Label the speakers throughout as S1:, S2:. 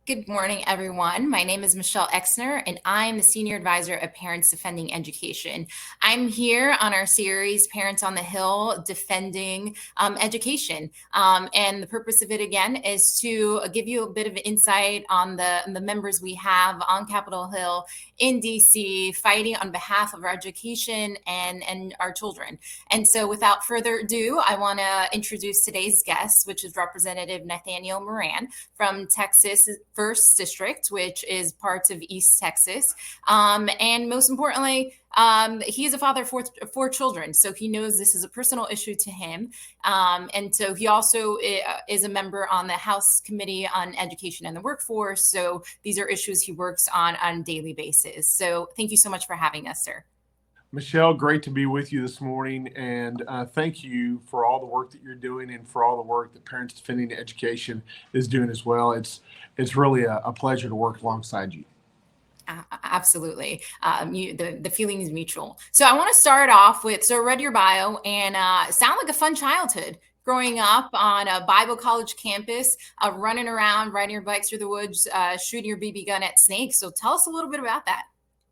S1: Good morning, everyone. My name is Michele Exner, and I'm the Senior Advisor at Parents Defending Education. I'm here on our series, Parents on the Hill, Defending Education. And the purpose of it, again, is to give you a bit of insight on the members we have on Capitol Hill in DC, fighting on behalf of our education and our children. And so without further ado, I want to introduce today's guest, which is Representative Nathaniel Moran from Texas 1st District, which is parts of East Texas. And most importantly, he is a father of four children, so he knows this is a personal issue to him. And so he also is a member on the House Committee on Education and the Workforce. So these are issues he works on a daily basis. So thank you so much for having us, sir.
S2: Michele, great to be with you this morning, and thank you for all the work that you're doing and for all the work that Parents Defending Education is doing as well. It's really a pleasure to work alongside you.
S1: Absolutely. The feeling is mutual. So I want to start off with, so I read your bio and sound like a fun childhood. Growing up on a Bible college campus, running around, riding your bikes through the woods, shooting your BB gun at snakes. So tell us a little bit about that.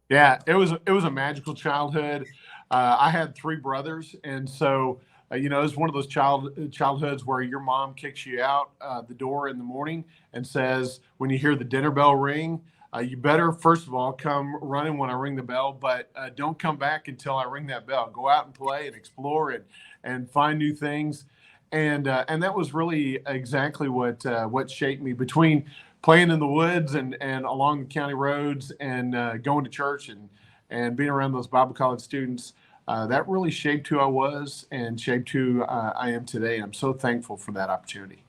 S2: Yeah, it was a magical childhood. I had three brothers, and so it was one of those childhoods where your mom kicks you out the door in the morning and says, when you hear the dinner bell ring, you better first of all come running when I ring the bell, but don't come back until I ring that bell. Go out and play and explore and find new things, and that was really exactly what shaped me between playing in the woods and along the county roads and going to church and being around those Bible college students. That really shaped who I was and shaped who I am today. I'm so thankful for that opportunity.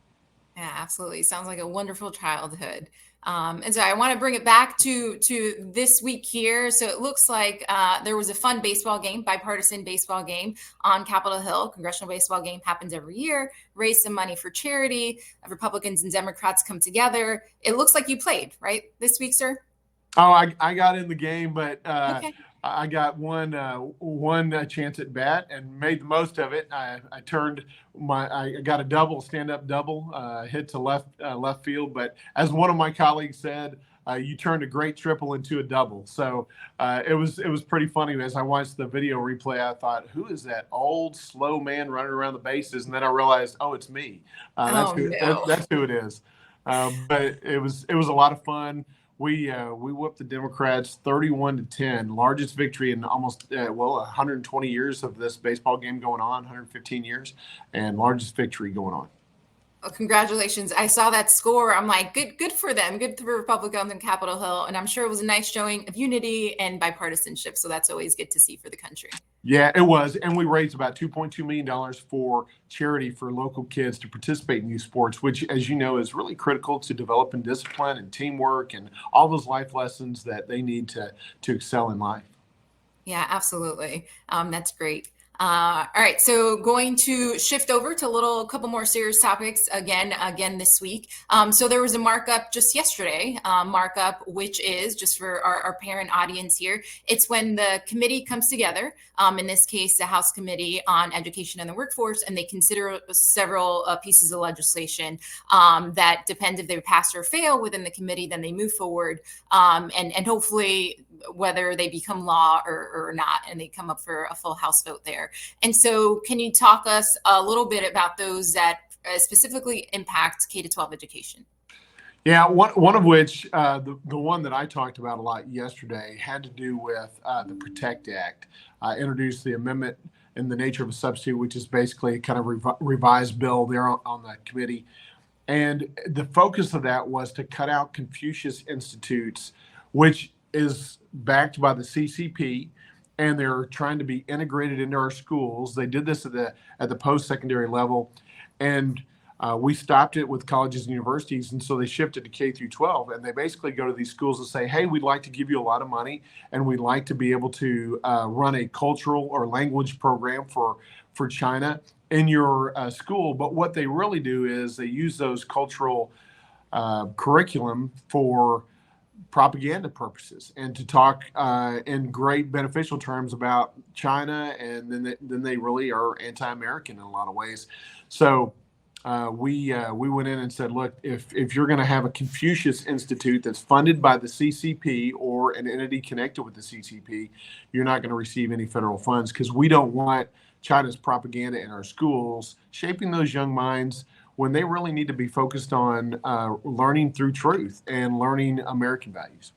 S1: Yeah, absolutely. Sounds like a wonderful childhood. And so I want to bring it back to this week here. So it looks like there was a fun baseball game, bipartisan baseball game on Capitol Hill. Congressional baseball game happens every year, raise some money for charity. Republicans and Democrats come together. It looks like you played, right, this week, sir?
S2: Oh, I got in the game, but
S1: Okay.
S2: I got one chance at bat and made the most of it. I got a double, stand-up double, hit to left field. But as one of my colleagues said, you turned a great triple into a double. So it was pretty funny. As I watched the video replay, I thought, who is that old slow man running around the bases? And then I realized, oh, it's me. That's who it is. But it was a lot of fun. We whooped the Democrats 31-10, largest victory in almost 120 years of this baseball game going on, 115 years, and largest victory going on.
S1: Well, congratulations. I saw that score. I'm like, good for them. Good for Republicans on Capitol Hill. And I'm sure it was a nice showing of unity and bipartisanship. So that's always good to see for the country.
S2: Yeah, it was. And we raised about $2.2 million for charity for local kids to participate in youth sports, which, as you know, is really critical to developing discipline and teamwork and all those life lessons that they need to excel in life.
S1: Yeah, absolutely. That's great. All right, so going to shift over to a couple more serious topics again this week. So there was a markup just yesterday, which is just for our parent audience here. It's when the committee comes together, in this case, the House Committee on Education and the Workforce, and they consider several pieces of legislation that depends if they pass or fail within the committee, then they move forward, and hopefully whether they become law or not, and they come up for a full House vote there. And so can you talk us a little bit about those that specifically impact K-12 education?
S2: Yeah, one of which, the one that I talked about a lot yesterday had to do with the PROTECT Act. I introduced the amendment in the nature of a substitute, which is basically kind of revised bill there on the committee. And the focus of that was to cut out Confucius Institutes, which is backed by the CCP, and they're trying to be integrated into our schools. They did this at the post-secondary level, and we stopped it with colleges and universities, and so they shifted to K through 12, and they basically go to these schools and say, hey, we'd like to give you a lot of money, and we'd like to be able to run a cultural or language program for China in your school. But what they really do is they use those cultural curriculum for propaganda purposes and to talk in great beneficial terms about China, and then they really are anti-American in a lot of ways. So we went in and said, look, if you're going to have a Confucius Institute that's funded by the CCP or an entity connected with the CCP, you're not going to receive any federal funds, because we don't want China's propaganda in our schools shaping those young minds when they really need to be focused on learning through truth and learning American values.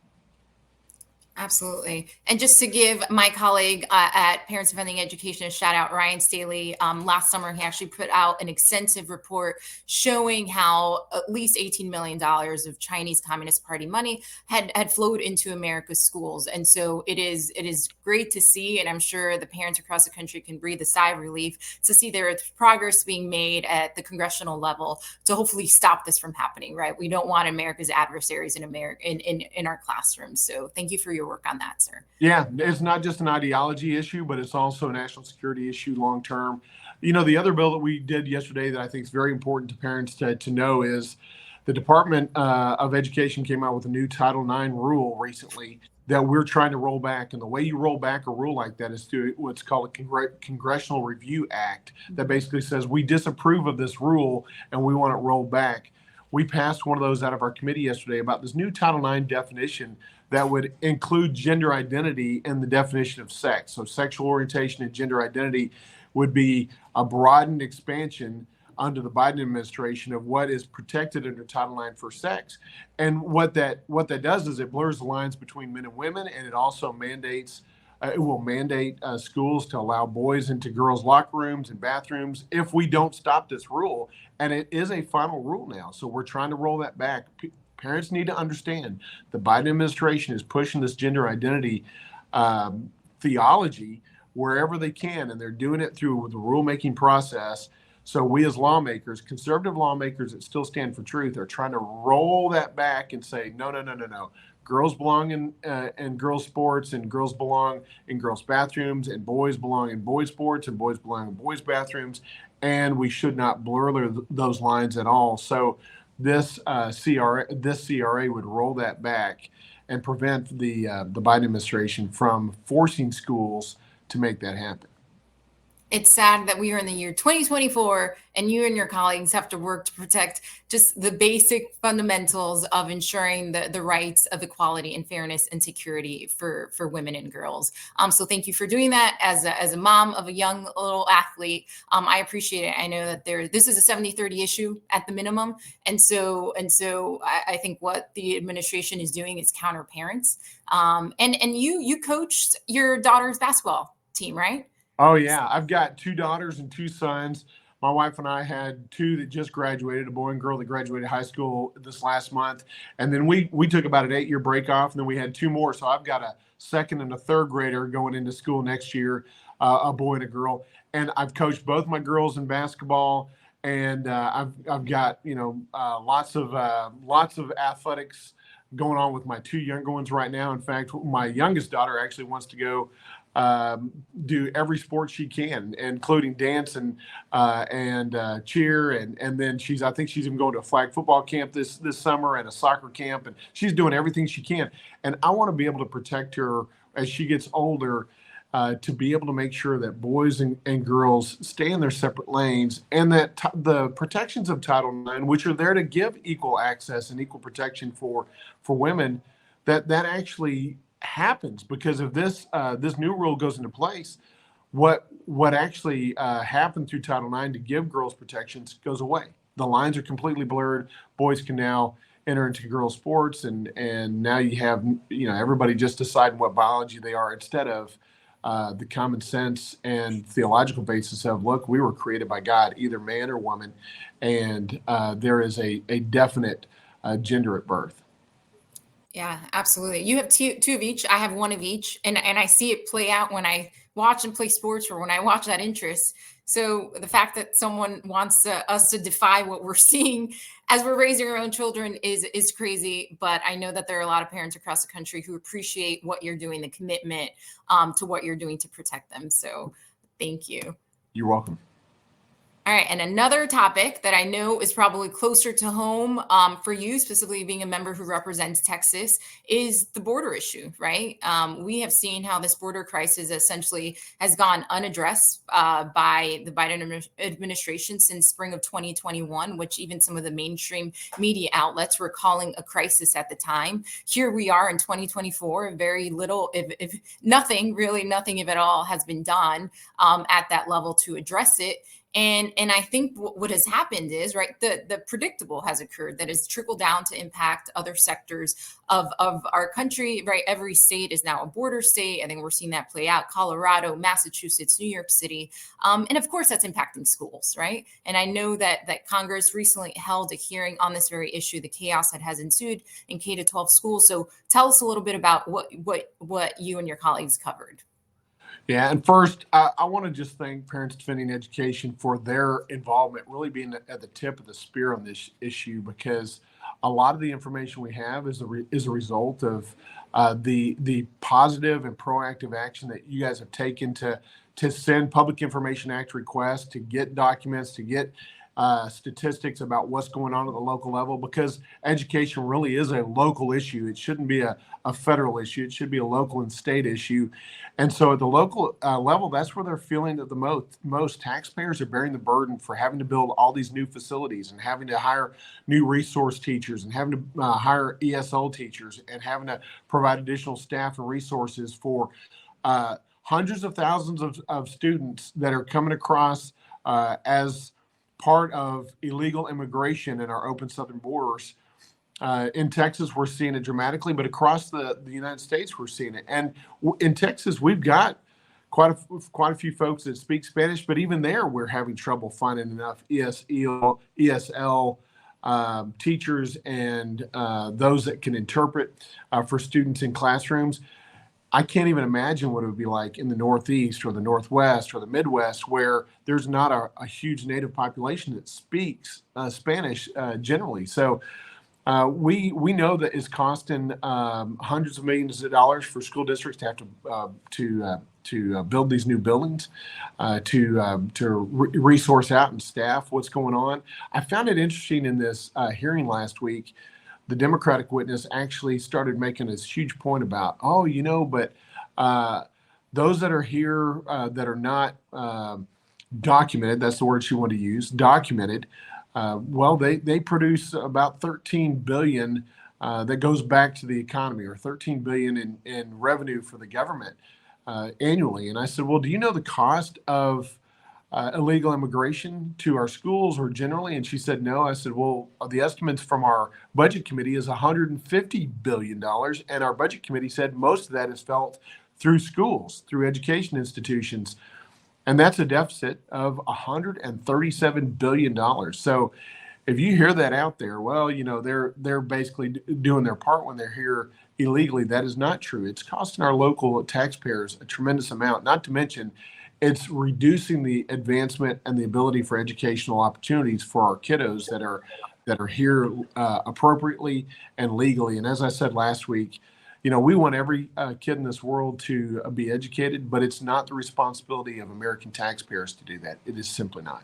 S1: Absolutely. And just to give my colleague at Parents Defending Education a shout out, Ryan Staley, last summer, he actually put out an extensive report showing how at least $18 million of Chinese Communist Party money had flowed into America's schools. And so it is great to see. And I'm sure the parents across the country can breathe a sigh of relief to see there is progress being made at the congressional level to hopefully stop this from happening, right? We don't want America's adversaries in our classrooms. So thank you for your work on that, sir.
S2: Yeah, it's not just an ideology issue, but it's also a national security issue long term. The other bill that we did yesterday that I think is very important to parents to know is the Department of Education came out with a new Title IX rule recently that we're trying to roll back. And the way you roll back a rule like that is through what's called a Congressional Review Act that basically says we disapprove of this rule and we want it rolled back. We passed one of those out of our committee yesterday about this new Title IX definition that would include gender identity in the definition of sex. So sexual orientation and gender identity would be a broadened expansion under the Biden administration of what is protected under Title IX for sex. And what that does is it blurs the lines between men and women, and it also mandates it will mandate schools to allow boys into girls' locker rooms and bathrooms if we don't stop this rule. And it is a final rule now. So we're trying to roll that back. Parents need to understand the Biden administration is pushing this gender identity theology wherever they can, and they're doing it through the rulemaking process. So we as lawmakers, conservative lawmakers that still stand for truth, are trying to roll that back and say, no. Girls belong in girls' sports, and girls belong in girls' bathrooms, and boys belong in boys' sports, and boys belong in boys' bathrooms, and we should not blur those lines at all. So this CRA would roll that back and prevent the Biden administration from forcing schools to make that happen.
S1: It's sad that we are in the year 2024 and you and your colleagues have to work to protect just the basic fundamentals of ensuring the rights of equality and fairness and security for women and girls. So thank you for doing that as a mom of a young little athlete. I appreciate it. I know that this is a 70-30 issue at the minimum. And so I think what the administration is doing is counter parents. And you coached your daughter's basketball team, right?
S2: Oh, yeah. I've got 2 daughters and 2 sons. My wife and I had 2 that just graduated, a boy and girl that graduated high school this last month. And then we took about an 8-year break off, and then we had 2 more. So I've got a 2nd and a 3rd grader going into school next year, a boy and a girl. And I've coached both my girls in basketball, and I've got lots of athletics going on with my 2 younger ones right now. In fact, my youngest daughter actually wants to go do every sport she can, including dance and cheer, and then I think she's even going to a flag football camp this summer and a soccer camp, and she's doing everything she can. And I want to be able to protect her as she gets older, to be able to make sure that boys and girls stay in their separate lanes, and that the protections of Title IX, which are there to give equal access and equal protection for women, that actually happens. Because if this new rule goes into place, what actually happened through Title IX to give girls protections goes away. The lines are completely blurred. Boys can now enter into girls' sports, and now you have everybody just deciding what biology they are, instead of the common sense and theological basis of, look, we were created by God, either man or woman, and there is a definite gender at birth.
S1: Yeah, absolutely. You have two of each. I have one of each, and I see it play out when I watch and play sports, or when I watch that interest. So the fact that someone wants us to defy what we're seeing as we're raising our own children is crazy. But I know that there are a lot of parents across the country who appreciate what you're doing, the commitment to what you're doing to protect them. So thank you.
S2: You're welcome.
S1: All right, and another topic that I know is probably closer to home for you, specifically being a member who represents Texas, is the border issue, right? We have seen how this border crisis essentially has gone unaddressed by the Biden administration since spring of 2021, which even some of the mainstream media outlets were calling a crisis at the time. Here we are in 2024, very little, if nothing, really nothing, if at all, has been done at that level to address it. And I think what has happened is, right, the predictable has occurred that has trickled down to impact other sectors of our country, right? Every state is now a border state. I think we're seeing that play out: Colorado, Massachusetts, New York City, and of course that's impacting schools, right? And I know that Congress recently held a hearing on this very issue, the chaos that has ensued in K to 12 schools. So tell us a little bit about what you and your colleagues covered.
S2: Yeah, and first, I want to just thank Parents Defending Education for their involvement, really being at the tip of the spear on this issue, because a lot of the information we have is a result of the positive and proactive action that you guys have taken to send Public Information Act requests, to get documents, to get statistics about what's going on at the local level, because education really is a local issue. It shouldn't be a federal issue. It should be a local and state issue. And so at the local level, that's where they're feeling that the most taxpayers are bearing the burden for having to build all these new facilities and having to hire new resource teachers and having to hire ESL teachers and having to provide additional staff and resources for hundreds of thousands of students that are coming across as part of illegal immigration in our open southern borders. In Texas, we're seeing it dramatically, but across the United States, we're seeing it. And in Texas, we've got quite a few folks that speak Spanish, but even there, we're having trouble finding enough ESL teachers and those that can interpret for students in classrooms. I can't even imagine what it would be like in the Northeast or the Northwest or the Midwest, where there's not a huge native population that speaks Spanish generally. So we know that it's costing hundreds of millions of dollars for school districts to have to build these new buildings, to resource out and staff what's going on. I found it interesting in this hearing last week. The Democratic witness actually started making this huge point about, but those that are here that are not documented, that's the word she wanted to use, documented, they produce about 13 billion that goes back to the economy, or 13 billion in revenue for the government annually. And I said, well, do you know the cost of illegal immigration to our schools or generally? And she said, no. I said, well, the estimates from our budget committee is $150 billion. And our budget committee said most of that is felt through schools, through education institutions. And that's a deficit of $137 billion. So if you hear that out there, well, they're basically doing their part when they're here illegally. That is not true. It's costing our local taxpayers a tremendous amount, not to mention it's reducing the advancement and the ability for educational opportunities for our kiddos that are here appropriately and legally. And as I said last week, we want every kid in this world to be educated, but it's not the responsibility of American taxpayers to do that. It is simply not.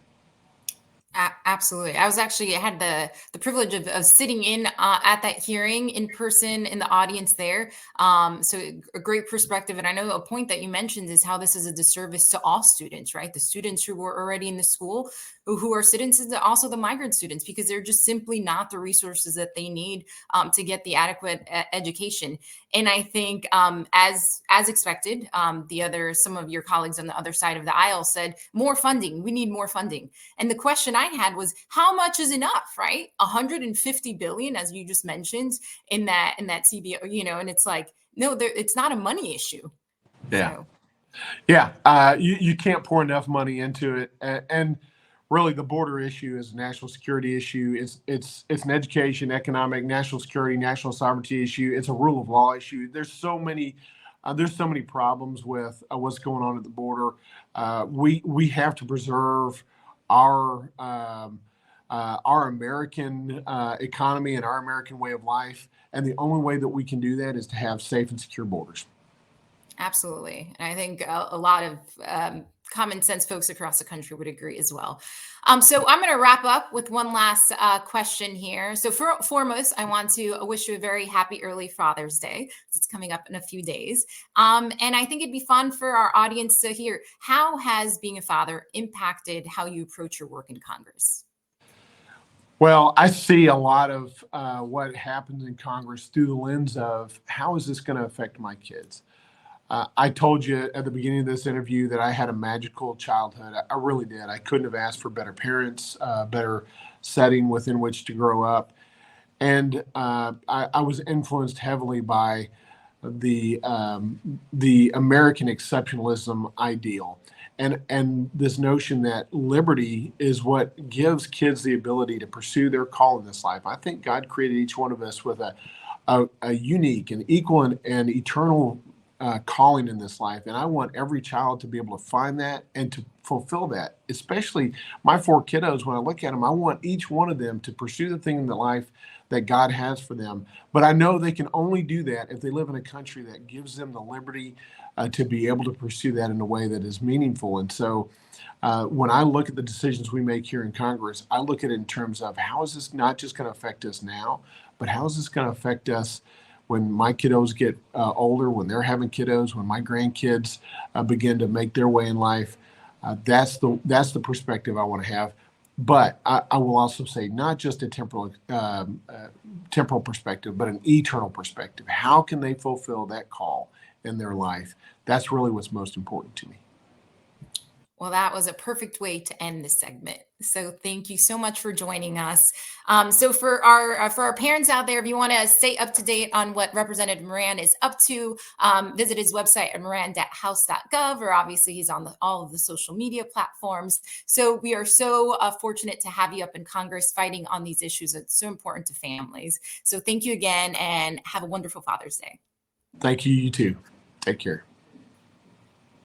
S1: Absolutely. I had the privilege of sitting in at that hearing in person in the audience there. So a great perspective. And I know a point that you mentioned is how this is a disservice to all students, right? The students who were already in the school, who are citizens, and also the migrant students, because they're just simply not the resources that they need to get the adequate education. And I think, as expected, some of your colleagues on the other side of the aisle said, more funding. We need more funding. And the question I had was, how much is enough, right? 150 billion, as you just mentioned, in that CBO, and it's like, no, it's not a money issue.
S2: Yeah.
S1: So.
S2: Yeah. You can't pour enough money into it. And really, the border issue is a national security issue. It's an education, economic, national security, national sovereignty issue. It's a rule of law issue. There's so many problems with what's going on at the border. We have to preserve our American economy and our American way of life, and the only way that we can do that is to have safe and secure borders.
S1: Absolutely. And I think a lot of common sense folks across the country would agree as well. So I'm going to wrap up with one last question here. So foremost, I want to wish you a very happy early Father's Day. It's coming up in a few days. And I think it'd be fun for our audience to hear, how has being a father impacted how you approach your work in Congress?
S2: Well, I see a lot of what happens in Congress through the lens of how is this going to affect my kids? I told you at the beginning of this interview that I had a magical childhood. I really did. I couldn't have asked for better parents, better setting within which to grow up. And I was influenced heavily by the American exceptionalism ideal, and this notion that liberty is what gives kids the ability to pursue their call in this life. I think God created each one of us with a unique and equal and eternal calling in this life, and I want every child to be able to find that and to fulfill that. Especially my four kiddos, when I look at them, I want each one of them to pursue the thing in the life that God has for them. But I know they can only do that if they live in a country that gives them the liberty to be able to pursue that in a way that is meaningful. And so when I look at the decisions we make here in Congress, I look at it in terms of how is this not just going to affect us now, but how is this going to affect us when my kiddos get older, when they're having kiddos, when my grandkids begin to make their way in life. That's the perspective I want to have. But I will also say not just a temporal perspective, but an eternal perspective. How can they fulfill that call in their life? That's really what's most important to me.
S1: Well, that was a perfect way to end this segment. So thank you so much for joining us. So for our parents out there, if you want to stay up to date on what Representative Moran is up to, visit his website at moran.house.gov, or obviously he's on all of the social media platforms. So we are so fortunate to have you up in Congress fighting on these issues that's so important to families. So thank you again, and have a wonderful Father's Day.
S2: Thank you. You too. Take care.